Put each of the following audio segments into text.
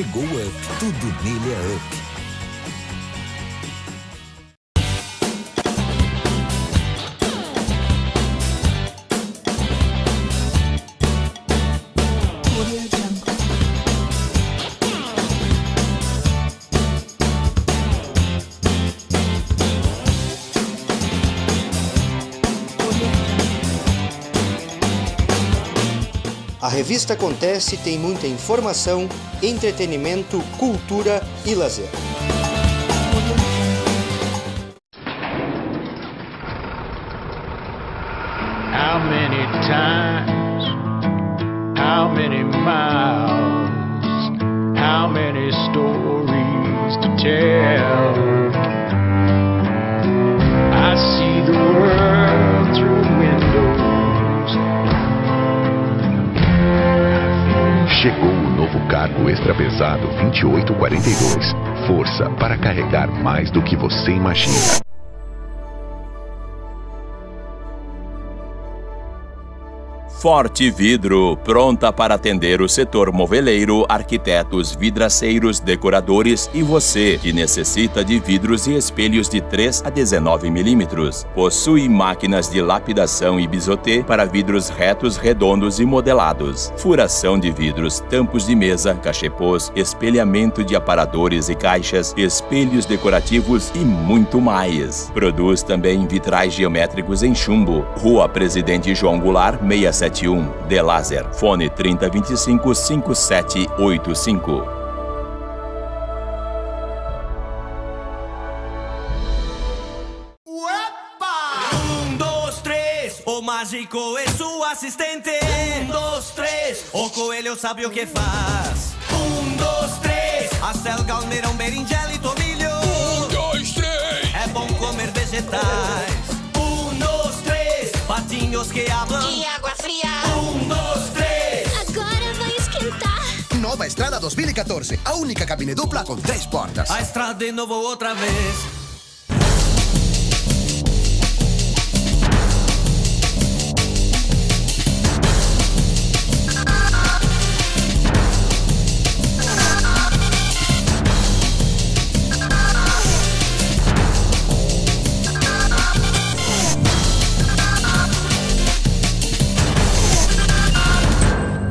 Chegou o Up, tudo nele é Up. A revista Acontece tem muita informação, entretenimento, cultura e lazer. How many times, how many miles, how many stories to tell? I see the world through windows. Chegou o novo cargo extra pesado 2842. Força para carregar mais do que você imagina. Forte Vidro, pronta para atender o setor moveleiro, arquitetos, vidraceiros, decoradores e você que necessita de vidros e espelhos de 3 a 19 milímetros. Possui máquinas de lapidação e bisotê para vidros retos, redondos e modelados. Furação de vidros, tampos de mesa, cachepôs, espelhamento de aparadores e caixas, espelhos decorativos e muito mais. Produz também vitrais geométricos em chumbo. Rua Presidente João Goulart, 671, de Lazer. Fone 3025-5785. O mágico é seu assistente. 1, 2, 3, o coelho sabe o que faz. 1, 2, 3, acelga, almeirão, berinjela e tomilho. 1, 2, 3, é bom comer vegetais. 1, 2, 3, patinhos que hablam. E água fria. 1, 2, 3, agora vai esquentar. Nova Estrada 2014, a única cabine dupla com 3 portas. A estrada de novo outra vez.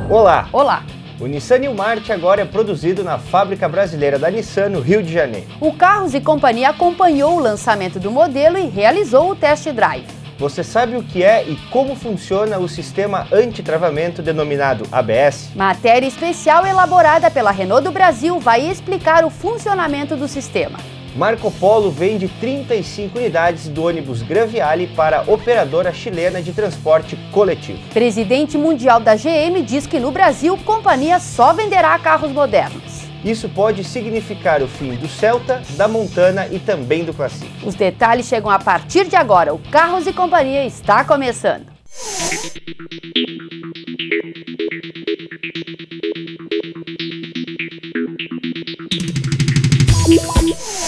Olá! Olá! O Nissan New Mart agora é produzido na fábrica brasileira da Nissan, no Rio de Janeiro. O Carros e Companhia acompanhou o lançamento do modelo e realizou o test drive. Você sabe o que é e como funciona o sistema antitravamento denominado ABS? Matéria especial elaborada pela Renault do Brasil vai explicar o funcionamento do sistema. Marco Polo vende 35 unidades do ônibus Granviale para a operadora chilena de transporte coletivo. Presidente mundial da GM diz que no Brasil, companhia só venderá carros modernos. Isso pode significar o fim do Celta, da Montana e também do Classic. Os detalhes chegam a partir de agora. O Carros e Companhia está começando.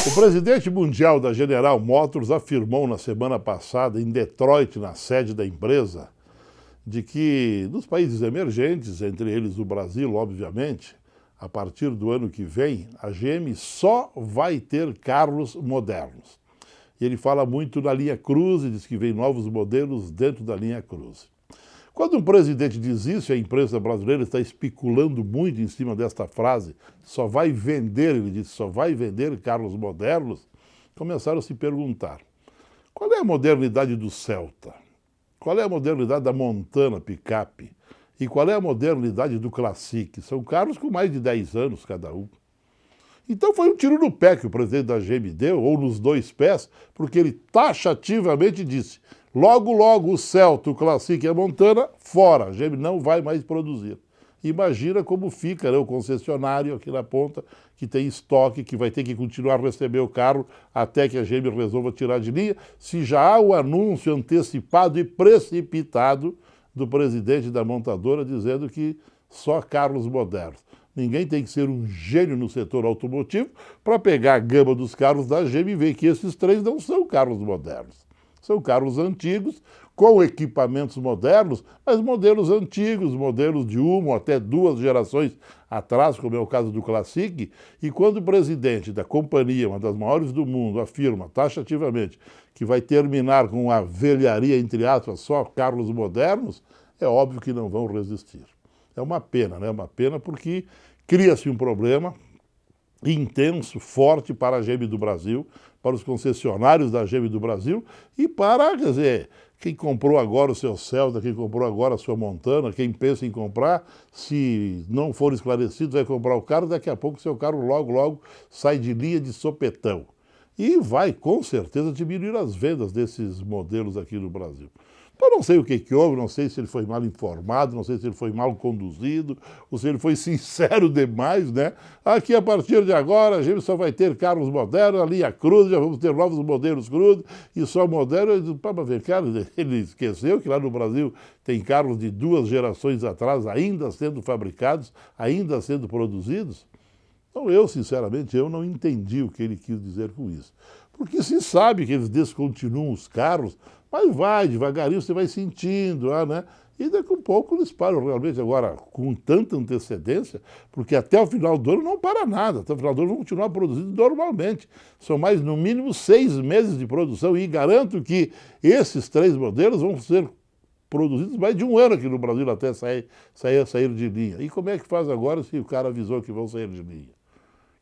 O presidente mundial da General Motors afirmou na semana passada, em Detroit, na sede da empresa, de que nos países emergentes, entre eles o Brasil, obviamente, a partir do ano que vem, a GM só vai ter carros modernos. E ele fala muito na linha Cruze, diz que vem novos modelos dentro da linha Cruze. Quando um presidente diz isso, e a imprensa brasileira está especulando muito em cima desta frase, só vai vender, ele disse, só vai vender carros modernos, começaram a se perguntar, qual é a modernidade do Celta? Qual é a modernidade da Montana picape? E qual é a modernidade do Classic? São carros com mais de 10 anos cada um. Então foi um tiro no pé que o presidente da GM deu, ou nos dois pés, porque ele taxativamente disse, logo, logo o Celta, o Classic e a Montana, fora, a GM não vai mais produzir. Imagina como fica, né, o concessionário aqui na ponta, que tem estoque, que vai ter que continuar a receber o carro até que a GM resolva tirar de linha, se já há o anúncio antecipado e precipitado do presidente da montadora dizendo que só carros modernos. Ninguém tem que ser um gênio no setor automotivo para pegar a gama dos carros da GM e ver que esses três não são carros modernos. São carros antigos, com equipamentos modernos, mas modelos antigos, modelos de uma ou até 2 gerações atrás, como é o caso do Classic, e quando o presidente da companhia, uma das maiores do mundo, afirma taxativamente que vai terminar com a velharia, entre aspas, só carros modernos, é óbvio que não vão resistir. É uma pena, né? É uma pena porque cria-se um problema intenso, forte para a GM do Brasil, para os concessionários da GM do Brasil e para, quer dizer, quem comprou agora o seu Celta, quem comprou agora a sua Montana, quem pensa em comprar, se não for esclarecido, vai comprar o carro, daqui a pouco o seu carro logo sai de linha de sopetão. E vai, com certeza, diminuir as vendas desses modelos aqui no Brasil. Eu não sei o que houve, não sei se ele foi mal informado, não sei se ele foi mal conduzido, ou se ele foi sincero demais, né? Aqui, a partir de agora, a gente só vai ter carros modernos, a linha Cruz, já vamos ter novos modelos Cruz, e só modernos. Para ver, cara, ele esqueceu que lá no Brasil tem carros de 2 gerações atrás ainda sendo fabricados, ainda sendo produzidos. Então, eu, sinceramente, eu não entendi o que ele quis dizer com isso. Porque se sabe que eles descontinuam os carros, mas vai, devagarinho você vai sentindo, né? E daqui a pouco eles param realmente agora com tanta antecedência, porque até o final do ano não para nada, até o final do ano vão continuar produzindo normalmente. São mais, no mínimo, 6 meses de produção e garanto que esses 3 modelos vão ser produzidos mais de 1 ano aqui no Brasil até sair de linha. E como é que faz agora se o cara avisou que vão sair de linha?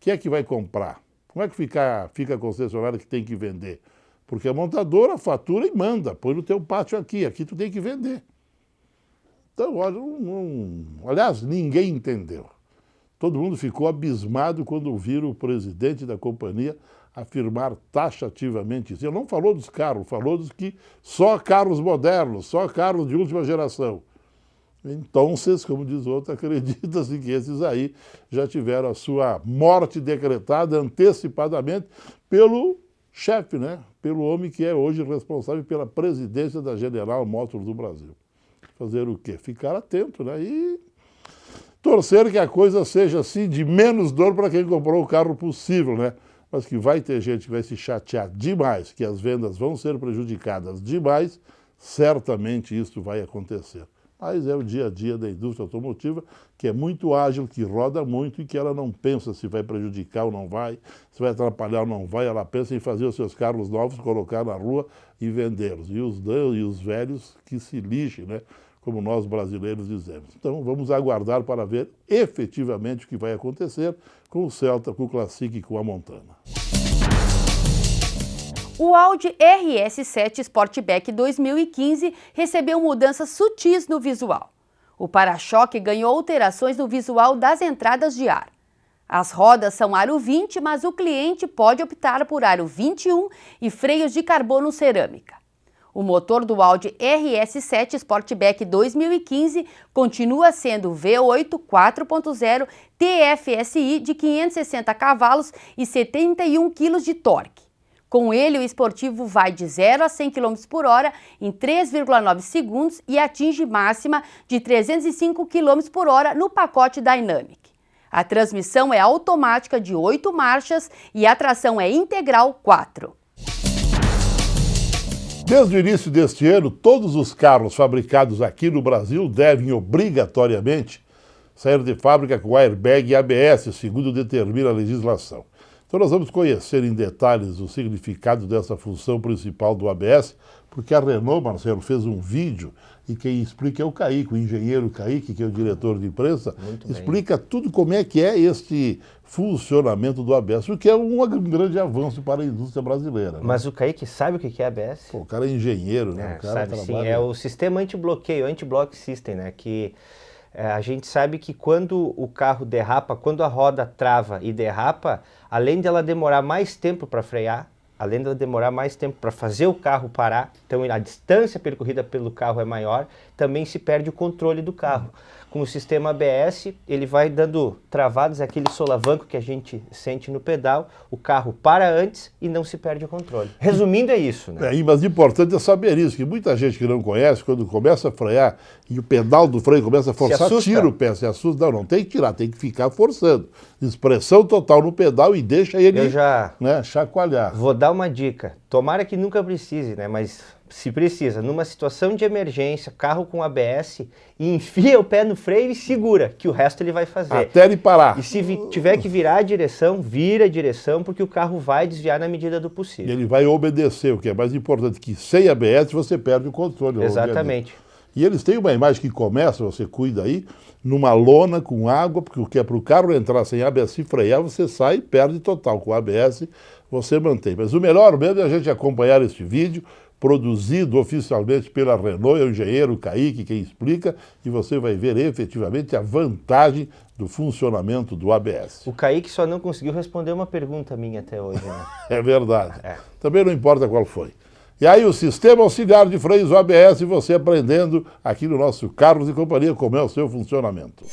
Quem é que vai comprar? Como é que fica a concessionária que tem que vender? Porque a montadora fatura e manda, põe no teu pátio aqui tu tem que vender. Então, olha, aliás, ninguém entendeu. Todo mundo ficou abismado quando viram o presidente da companhia afirmar taxativamente isso. Ele não falou dos carros, falou dos que só carros modernos, só carros de última geração. Então, como diz o outro, acredita-se que esses aí já tiveram a sua morte decretada antecipadamente pelo chefe, né? Pelo homem que é hoje responsável pela presidência da General Motors do Brasil. Fazer o quê? Ficar atento, né? E torcer que a coisa seja assim de menos dor para quem comprou o carro possível, né? Mas que vai ter gente que vai se chatear demais, que as vendas vão ser prejudicadas demais, certamente isso vai acontecer. Mas é o dia a dia da indústria automotiva, que é muito ágil, que roda muito e que ela não pensa se vai prejudicar ou não vai, se vai atrapalhar ou não vai, ela pensa em fazer os seus carros novos, colocar na rua e vendê-los. E os velhos que se lixem, né? Como nós brasileiros dizemos. Então vamos aguardar para ver efetivamente o que vai acontecer com o Celta, com o Classic e com a Montana. O Audi RS7 Sportback 2015 recebeu mudanças sutis no visual. O para-choque ganhou alterações no visual das entradas de ar. As rodas são aro 20, mas o cliente pode optar por aro 21 e freios de carbono cerâmica. O motor do Audi RS7 Sportback 2015 continua sendo V8 4.0 TFSI de 560 cavalos e 71 kg de torque. Com ele, o esportivo vai de 0 a 100 km por hora em 3,9 segundos e atinge máxima de 305 km por hora no pacote Dynamic. A transmissão é automática de 8 marchas e a tração é integral 4. Desde o início deste ano, todos os carros fabricados aqui no Brasil devem obrigatoriamente sair de fábrica com airbag e ABS, segundo determina a legislação. Então nós vamos conhecer em detalhes o significado dessa função principal do ABS, porque a Renault, Marcelo, fez um vídeo e quem explica é o Kaique, o engenheiro Kaique, que é o diretor de imprensa, explica tudo como é que é este funcionamento do ABS, o que é um grande avanço para a indústria brasileira. Né? Mas o Kaique sabe o que é ABS? Pô, o cara é engenheiro, né? O cara sabe sim, é o sistema anti-bloqueio, anti-block system, né? Que a gente sabe que quando o carro derrapa, quando a roda trava e derrapa, além de ela demorar mais tempo para frear, além dela demorar mais tempo para fazer o carro parar, então a distância percorrida pelo carro é maior, também se perde o controle do carro. Com o sistema ABS, ele vai dando travadas, aquele solavanco que a gente sente no pedal, o carro para antes e não se perde o controle. Resumindo, é isso, né? Mas o importante é saber isso, que muita gente que não conhece, quando começa a frear e o pedal do freio começa a forçar, tira o pé, se assusta. Não tem que tirar, tem que ficar forçando. Expressão total no pedal e deixa ele chacoalhar. Vou dar dar uma dica. Tomara que nunca precise, né? Mas se precisa, numa situação de emergência, carro com ABS, enfia o pé no freio e segura, que o resto ele vai fazer. Até ele parar. E se tiver que virar a direção, vira a direção, porque o carro vai desviar na medida do E possível. ele vai obedecer, o que é mais importante, que sem ABS você perde o controle. Exatamente. E eles têm uma imagem que começa, você cuida aí, numa lona com água, porque o que é para o carro entrar sem ABS e frear, você sai e perde total. Com ABS você mantém. Mas o melhor mesmo é a gente acompanhar este vídeo, produzido oficialmente pela Renault, é o engenheiro Kaique quem explica, e você vai ver efetivamente a vantagem do funcionamento do ABS. O Kaique só não conseguiu responder uma pergunta minha até hoje, né? É verdade. Também não importa qual foi. E aí o sistema auxiliar de freios, o ABS, você aprendendo aqui no nosso Carros e Companhia como é o seu funcionamento.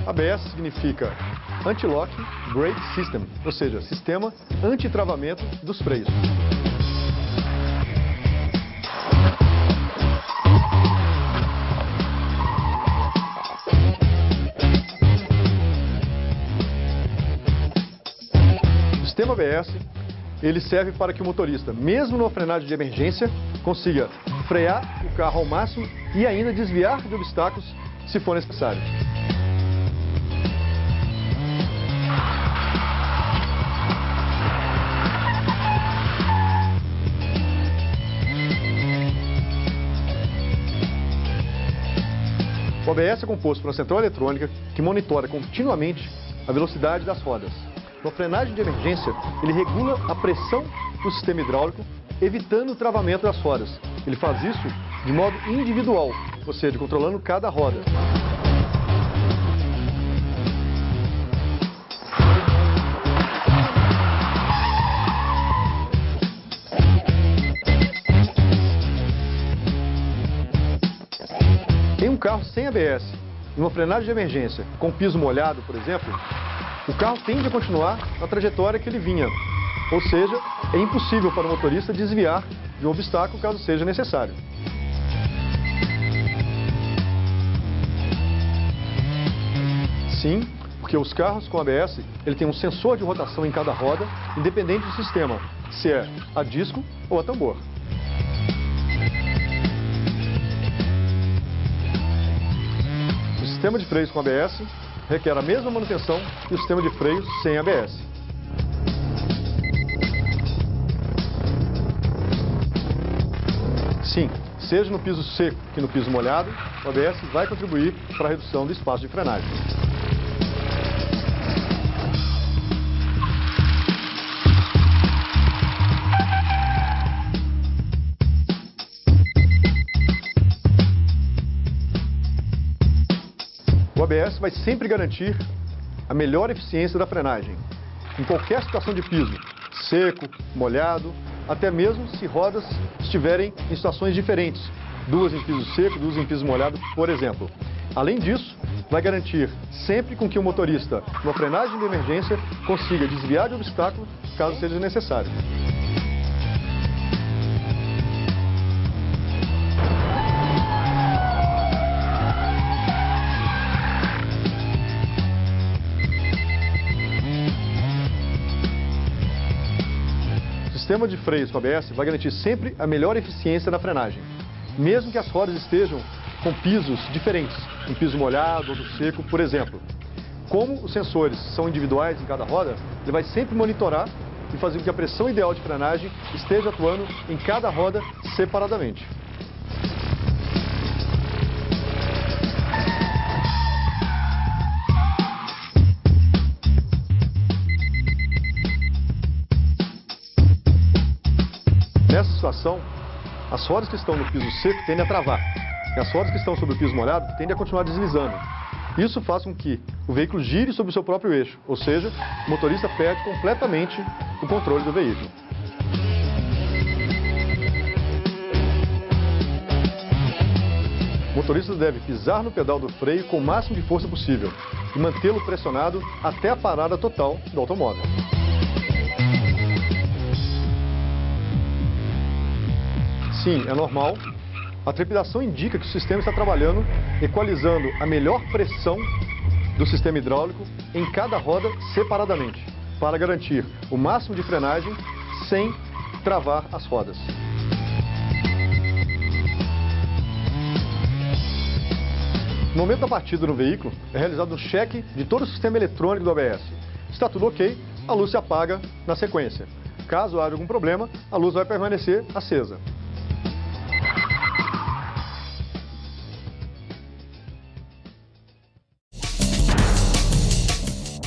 ABS significa Anti-Lock Brake System, ou seja, sistema anti-travamento dos freios. O sistema ABS, ele serve para que o motorista, mesmo numa frenagem de emergência, consiga frear o carro ao máximo e ainda desviar de obstáculos se for necessário. O ABS é composto por uma central eletrônica que monitora continuamente a velocidade das rodas. Na frenagem de emergência, ele regula a pressão do sistema hidráulico, evitando o travamento das rodas. Ele faz isso de modo individual, ou seja, controlando cada roda. Em um carro sem ABS, em uma frenagem de emergência, com piso molhado, por exemplo, o carro tende a continuar na trajetória que ele vinha. Ou seja, é impossível para o motorista desviar de um obstáculo caso seja necessário. Sim, porque os carros com ABS, ele tem um sensor de rotação em cada roda, independente do sistema, se é a disco ou a tambor. O sistema de freios com ABS requer a mesma manutenção que o sistema de freios sem ABS. Sim, seja no piso seco que no piso molhado, o ABS vai contribuir para a redução do espaço de frenagem. O ABS vai sempre garantir a melhor eficiência da frenagem, em qualquer situação de piso, seco, molhado, até mesmo se rodas estiverem em situações diferentes, duas em piso seco, duas em piso molhado, por exemplo. Além disso, vai garantir sempre com que o motorista, numa frenagem de emergência, consiga desviar de obstáculo caso seja necessário. O sistema de freios com ABS vai garantir sempre a melhor eficiência na frenagem, mesmo que as rodas estejam com pisos diferentes, um piso molhado ou do seco, por exemplo. Como os sensores são individuais em cada roda, ele vai sempre monitorar e fazer com que a pressão ideal de frenagem esteja atuando em cada roda separadamente. Nessa situação, as rodas que estão no piso seco tendem a travar, e as rodas que estão sobre o piso molhado tendem a continuar deslizando. Isso faz com que o veículo gire sobre o seu próprio eixo, ou seja, o motorista perde completamente o controle do veículo. O motorista deve pisar no pedal do freio com o máximo de força possível e mantê-lo pressionado até a parada total do automóvel. sim, é normal. A trepidação indica que o sistema está trabalhando, equalizando a melhor pressão do sistema hidráulico em cada roda separadamente, para garantir o máximo de frenagem sem travar as rodas. No momento da partida no veículo, é realizado um cheque de todo o sistema eletrônico do ABS. Se está tudo ok, a luz se apaga na sequência. Caso haja algum problema, a luz vai permanecer acesa.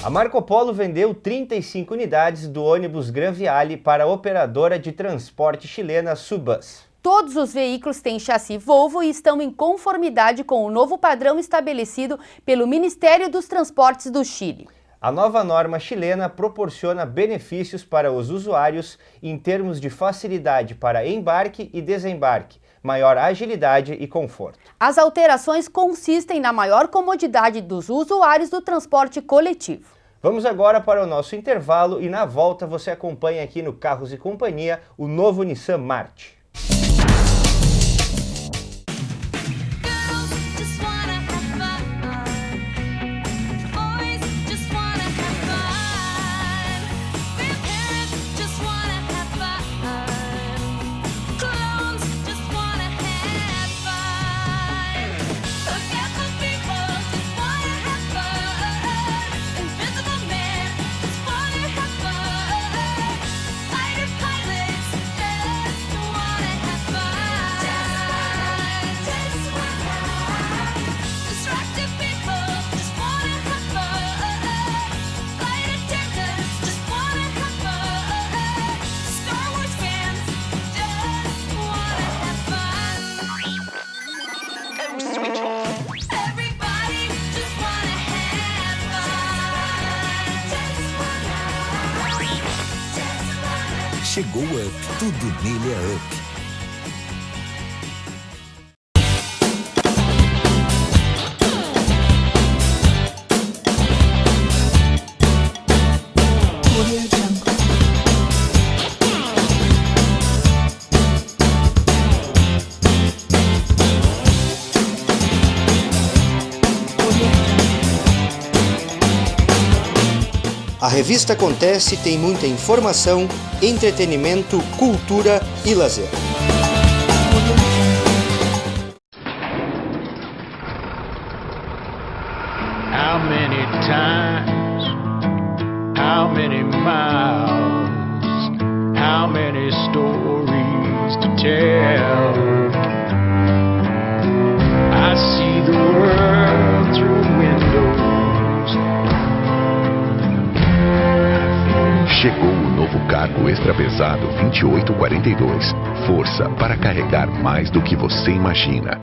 A Marco Polo vendeu 35 unidades do ônibus Gran Viale para a operadora de transporte chilena Subbus. Todos os veículos têm chassi Volvo e estão em conformidade com o novo padrão estabelecido pelo Ministério dos Transportes do Chile. A nova norma chilena proporciona benefícios para os usuários em termos de facilidade para embarque e desembarque, maior agilidade e conforto. As alterações consistem na maior comodidade dos usuários do transporte coletivo. Vamos agora para o nosso intervalo e na volta você acompanha aqui no Carros e Companhia o novo Nissan March. Chegou o Up, tudo nele é Up. A revista Acontece tem muita informação, entretenimento, cultura e lazer. How many times, how many miles, how many stories to tell? I see the world through windows. Chegou o novo cargo extra pesado 2842. Força para carregar mais do que você imagina.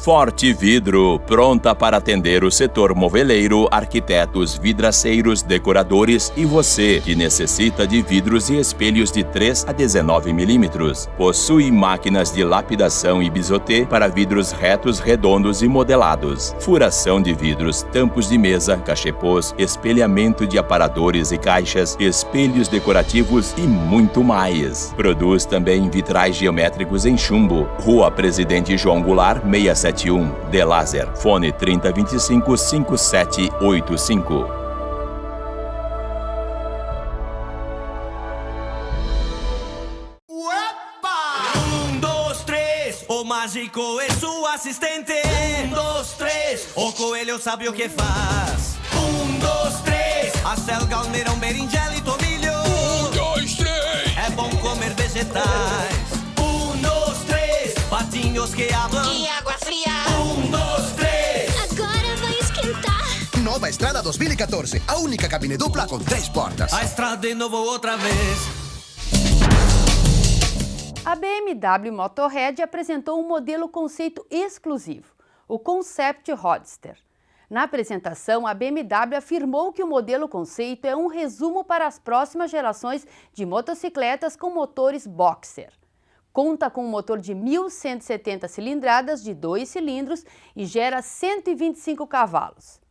Forte Vidro, pronta para atender o setor moveleiro, arquitetos, vidraceiros, decoradores e você que necessita de vidros e espelhos de 3 a 19 milímetros. Possui máquinas de lapidação e bisotê para vidros retos, redondos e modelados. Furação de vidros, tampos de mesa, cachepôs, espelhamento de aparadores e caixas, espelhos decorativos e muito mais. Produz também vitrais geométricos em chumbo. Rua Presidente João Goulart, 671, De Lazer. Fone 3025-5785. O mágico é seu assistente. 1, 2, 3, o coelho sabe o que faz. 1, 2, 3, acelga, almeirão, berinjela e tomilho. 1, 2, 3, é bom comer vegetais. 1, 2, 3, patinhos que hablam. E água fria. 1, 2, 3, agora vai esquentar. Nova Estrada 2014, a única cabine dupla com 3 portas. A estrada de novo outra vez. A BMW Motorhead apresentou um modelo conceito exclusivo, o Concept Roadster. Na apresentação, a BMW afirmou que o modelo conceito é um resumo para as próximas gerações de motocicletas com motores Boxer. Conta com um motor de 1.170 cilindradas de 2 cilindros e gera 125 cavalos.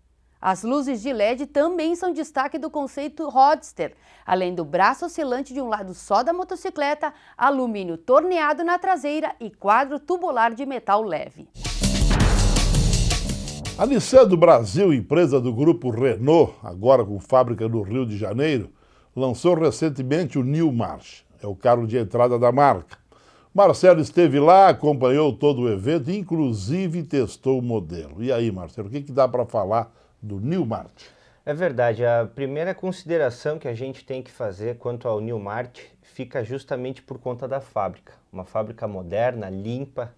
As luzes de LED também são destaque do conceito Roadster, além do braço oscilante de um lado só da motocicleta, alumínio torneado na traseira e quadro tubular de metal leve. A Nissan do Brasil, empresa do grupo Renault, agora com fábrica no Rio de Janeiro, lançou recentemente o New March. É o carro de entrada da marca. Marcelo esteve lá, acompanhou todo o evento, inclusive testou o modelo. E aí, Marcelo, o que dá para falar do New March? É verdade, a primeira consideração que a gente tem que fazer quanto ao New March fica justamente por conta da fábrica. Uma fábrica moderna, limpa,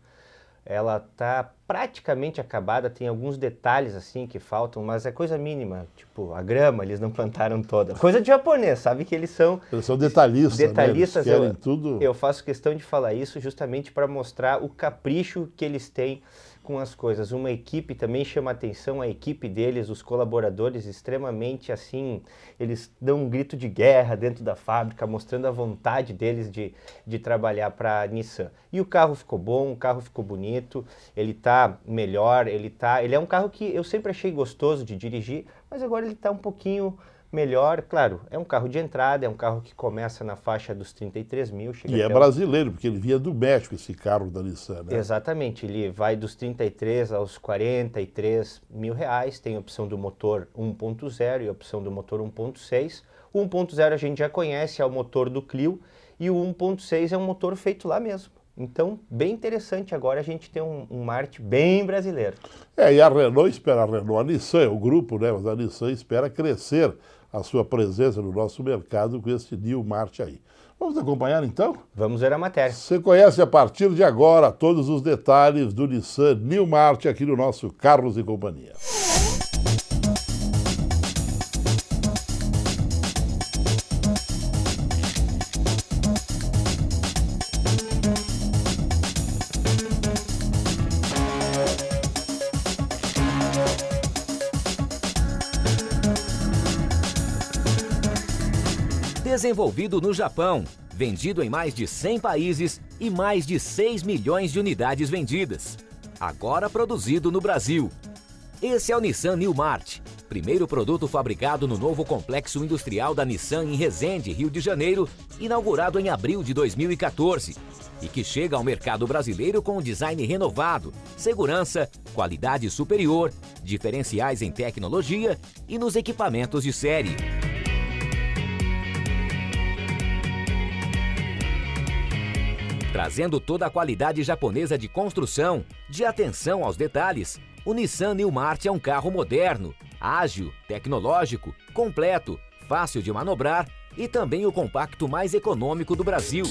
ela está praticamente acabada, tem alguns detalhes assim que faltam, mas é coisa mínima, tipo a grama eles não plantaram toda. Coisa de japonês, sabe que eles são detalhistas, detalhistas, né? Eles querem tudo. Eu faço questão de falar isso justamente para mostrar o capricho que eles têm com as coisas. Uma equipe também chama atenção, a equipe deles, os colaboradores extremamente assim, eles dão um grito de guerra dentro da fábrica, mostrando a vontade deles de trabalhar para a Nissan. E o carro ficou bom, o carro ficou bonito, ele tá melhor, ele é um carro que eu sempre achei gostoso de dirigir, mas agora ele tá um pouquinho melhor. Claro, é um carro de entrada, é um carro que começa na faixa dos 33 mil. E é brasileiro, porque ele vinha do México, esse carro da Nissan, né? Exatamente, ele vai dos 33 aos 43 mil reais, tem a opção do motor 1.0 e a opção do motor 1.6. O 1.0 a gente já conhece, é o motor do Clio, e o 1.6 é um motor feito lá mesmo. Então, bem interessante agora a gente ter um March bem brasileiro. E a Renault espera, a Nissan é o grupo, né? Mas a Nissan espera crescer a sua presença no nosso mercado com esse New March aí. Vamos acompanhar então? Vamos ver a matéria. Você conhece a partir de agora todos os detalhes do Nissan New March aqui no nosso Carros e Companhia. Desenvolvido no Japão, vendido em mais de 100 países e mais de 6 milhões de unidades vendidas. Agora produzido no Brasil. Esse é o Nissan New March, primeiro produto fabricado no novo complexo industrial da Nissan em Resende, Rio de Janeiro, inaugurado em abril de 2014, e que chega ao mercado brasileiro com um design renovado, segurança, qualidade superior, diferenciais em tecnologia e nos equipamentos de série. Trazendo toda a qualidade japonesa de construção, de atenção aos detalhes, o Nissan New March é um carro moderno, ágil, tecnológico, completo, fácil de manobrar e também o compacto mais econômico do Brasil.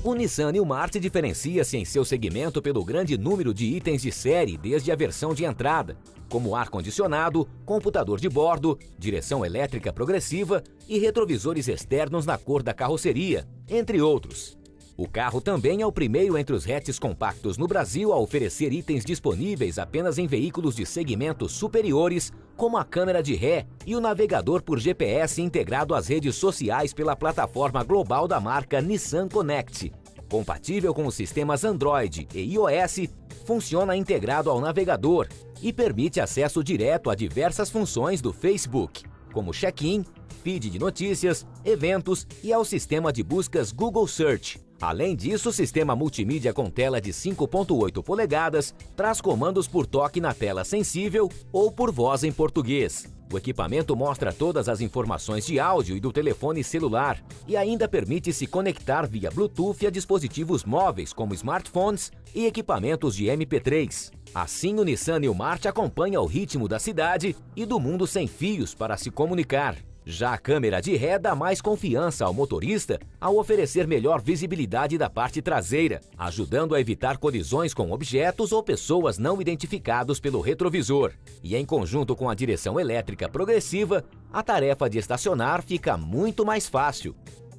O Nissan New March diferencia-se em seu segmento pelo grande número de itens de série desde a versão de entrada, como ar-condicionado, computador de bordo, direção elétrica progressiva e retrovisores externos na cor da carroceria, entre outros. O carro também é o primeiro entre os hatches compactos no Brasil a oferecer itens disponíveis apenas em veículos de segmentos superiores, como a câmera de ré e o navegador por GPS integrado às redes sociais pela plataforma global da marca Nissan Connect. Compatível com os sistemas Android e iOS, funciona integrado ao navegador e permite acesso direto a diversas funções do Facebook, como check-in, feed de notícias, eventos e ao sistema de buscas Google Search. Além disso, o sistema multimídia com tela de 5.8 polegadas traz comandos por toque na tela sensível ou por voz em português. O equipamento mostra todas as informações de áudio e do telefone celular e ainda permite se conectar via Bluetooth a dispositivos móveis como smartphones e equipamentos de MP3. Assim, o Nissan New March acompanha o ritmo da cidade e do mundo sem fios para se comunicar. Já a câmera de ré dá mais confiança ao motorista ao oferecer melhor visibilidade da parte traseira, ajudando a evitar colisões com objetos ou pessoas não identificados pelo retrovisor. E em conjunto com a direção elétrica progressiva, a tarefa de estacionar fica muito mais fácil.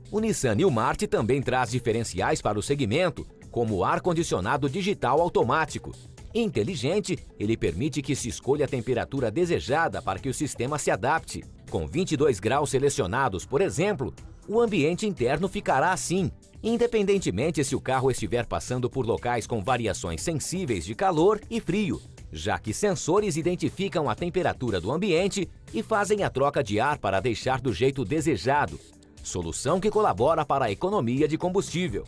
O Nissan New March também traz diferenciais para o segmento, como o ar-condicionado digital automático. Inteligente, ele permite que se escolha a temperatura desejada para que o sistema se adapte. Com 22 graus selecionados, por exemplo, o ambiente interno ficará assim, independentemente se o carro estiver passando por locais com variações sensíveis de calor e frio, já que sensores identificam a temperatura do ambiente e fazem a troca de ar para deixar do jeito desejado, solução que colabora para a economia de combustível.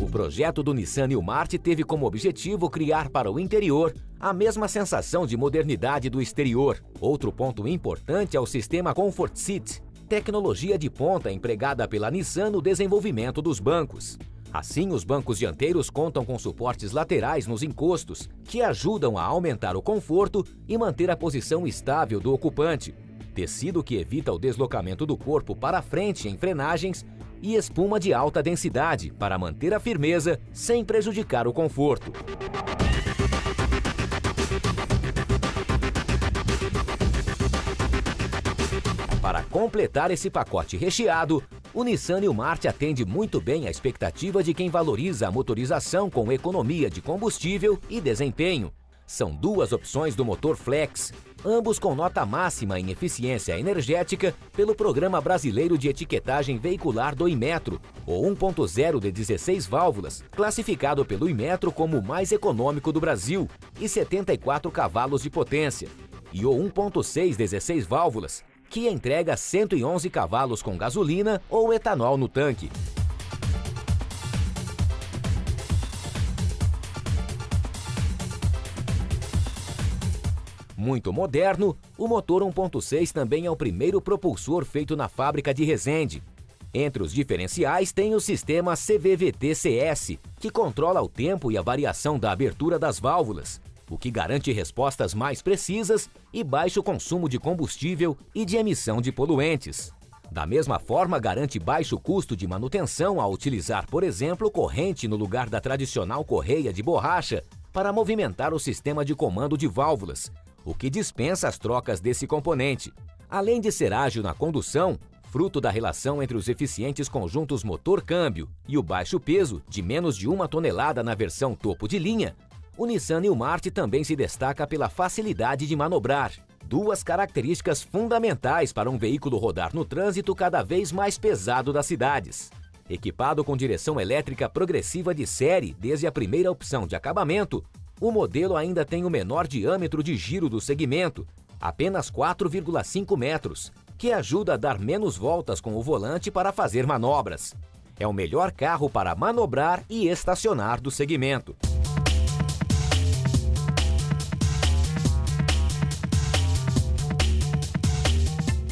O projeto do Nissan Newmart teve como objetivo criar para o interior a mesma sensação de modernidade do exterior. Outro ponto importante é o sistema Comfort Seat, tecnologia de ponta empregada pela Nissan no desenvolvimento dos bancos. Assim, os bancos dianteiros contam com suportes laterais nos encostos, que ajudam a aumentar o conforto e manter a posição estável do ocupante. Tecido que evita o deslocamento do corpo para frente em frenagens e espuma de alta densidade para manter a firmeza sem prejudicar o conforto. Para completar esse pacote recheado, o Nissan Newmart atende muito bem à expectativa de quem valoriza a motorização com economia de combustível e desempenho. São duas opções do motor Flex, ambos com nota máxima em eficiência energética pelo Programa Brasileiro de Etiquetagem Veicular do Inmetro, o 1.0 de 16 válvulas, classificado pelo Inmetro como o mais econômico do Brasil, e 74 cavalos de potência, e o 1.6 16 válvulas, que entrega 111 cavalos com gasolina ou etanol no tanque. Muito moderno, o motor 1.6 também é o primeiro propulsor feito na fábrica de Resende. Entre os diferenciais tem o sistema CVVT-CS, que controla o tempo e a variação da abertura das válvulas, o que garante respostas mais precisas e baixo consumo de combustível e de emissão de poluentes. Da mesma forma, garante baixo custo de manutenção ao utilizar, por exemplo, corrente no lugar da tradicional correia de borracha para movimentar o sistema de comando de válvulas, o que dispensa as trocas desse componente. Além de ser ágil na condução, fruto da relação entre os eficientes conjuntos motor-câmbio e o baixo peso, de menos de 1 tonelada na versão topo de linha, o Nissan Newmart também se destaca pela facilidade de manobrar, duas características fundamentais para um veículo rodar no trânsito cada vez mais pesado das cidades. Equipado com direção elétrica progressiva de série desde a primeira opção de acabamento, o modelo ainda tem o menor diâmetro de giro do segmento, apenas 4,5 metros, que ajuda a dar menos voltas com o volante para fazer manobras. É o melhor carro para manobrar e estacionar do segmento.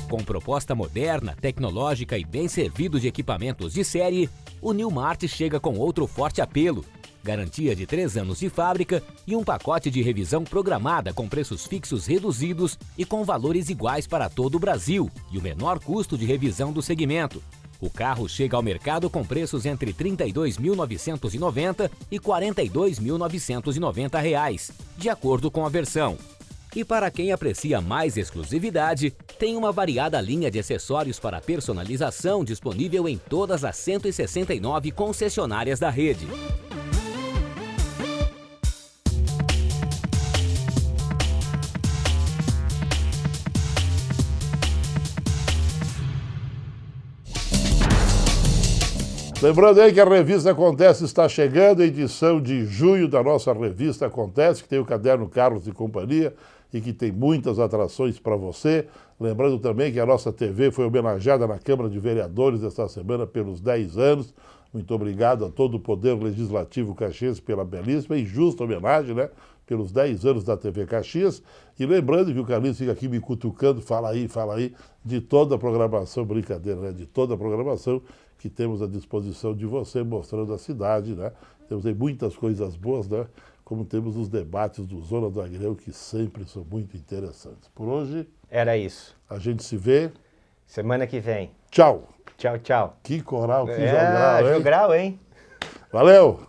Com proposta moderna, tecnológica e bem servido de equipamentos de série, o Newmart chega com outro forte apelo: garantia de 3 anos de fábrica e um pacote de revisão programada com preços fixos reduzidos e com valores iguais para todo o Brasil e o menor custo de revisão do segmento. O carro chega ao mercado com preços entre R$ 32.990 e R$ 42.990, de acordo com a versão. E para quem aprecia mais exclusividade, tem uma variada linha de acessórios para personalização disponível em todas as 169 concessionárias da rede. Lembrando aí que a Revista Acontece está chegando, a edição de junho da nossa Revista Acontece, que tem o caderno Carlos e Companhia e que tem muitas atrações para você. Lembrando também que a nossa TV foi homenageada na Câmara de Vereadores esta semana pelos 10 anos. Muito obrigado a todo o Poder Legislativo caxiense pela belíssima e justa homenagem, né? Pelos 10 anos da TV Caxias. E lembrando que o Carlinhos fica aqui me cutucando, fala aí, de toda a programação, brincadeira, né? De toda a programação que temos à disposição de você, mostrando a cidade, né? Temos aí muitas coisas boas, né? Como temos os debates do Zona do Agrão, que sempre são muito interessantes. Por hoje... Era isso. A gente se vê... semana que vem. Tchau. Tchau, tchau. Que coral, que jogral, hein? Jogral, hein? Valeu!